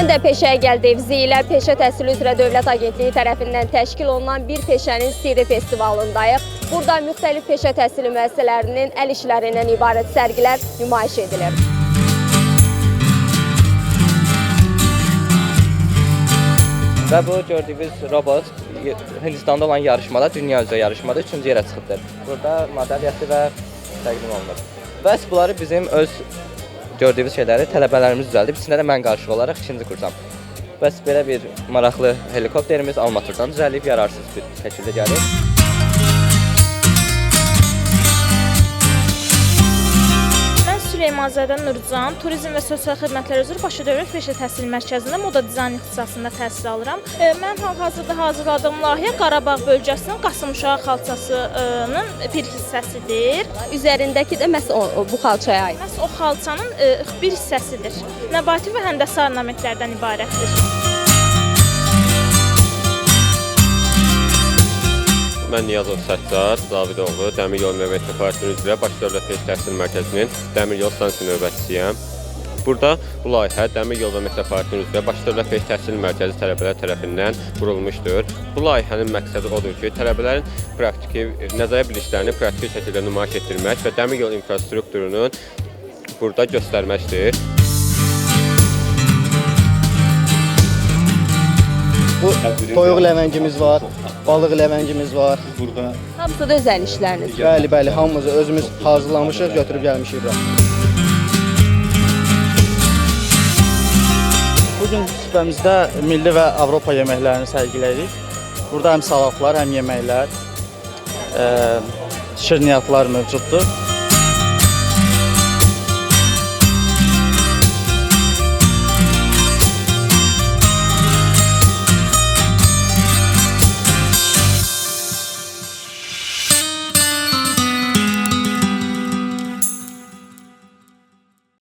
Mən də Peşəyə Gəl devizi ilə Peşə Təhsili üzrə Dövlət Agentliyi tərəfindən təşkil olunan Bir Peşənin Sirri festivalındayıq. Burada müxtəlif peşə təhsili müəssisələrinin əl işlərindən ibarət sərgilər nümayiş edilir. Və bu gördüyünüz robot Hindistan'da olan yarışmada, dünya üzrə yarışmada 3-cü yerə çıxıbdır. Burada madalyası və təqdim olunur. Bəs bunları bizim öz gördüyünüz şeyləri tələbələrimiz düzəldib. İçində də mən qarşı olaraq 2-ci kursam. Bəs belə bir maraqlı helikopterimiz Almatırdan düzəlib yararsız bir şəkildə gəlir. Süleymanzadə Nurcan, Turizm və Sosial Xidmətlər üzrə Bakı Dövlət Peşə Təhsil Mərkəzində moda dizayn ixtisasında təhsil alıram. Mən hal-hazırda hazırladığım layihə Qarabağ bölgəsinin Qasımışağı xalçasının bir hissəsidir. Üzərindəki də məhz bu xalçaya aid. Məhz o xalçanın bir hissəsidir. Nəbati və həndəsi ornamentlərdən ibarətdir. Mən Niyazov Səttar Zavidoğlu, Dəmir Yol Növbət Departmanı üzrə Bakı Dövlət Peşə Təhsil Mərkəzinin Dəmir Yol stansiya növbətçisiyəm. Burada bu layihə Dəmir Yol Növbət Departmanı üzrə Bakı Dövlət Peşə Təhsil Mərkəzi tələbələr tərəfindən qurulmuşdur. Bu layihənin məqsədi odur ki, tələbələrin praktiki nəzəriyyə biliklərini praktiki şəkildə nümayiş etdirmək və dəmir yol infrastrukturunu burada göstərməkdir. Bu toyuq ləvəngimiz var, balıq ləvəngimiz var. Hamısı da öz əl işləriniz. Bəli, hamımızı özümüz hazırlamışıq, götürüb gəlmişik bura. Bugün süfrəmizdə milli və Avropa yeməklərini sərgiləyirik. Burada həm salatlar, həm yeməklər, şirniyyatlar mövcuddur.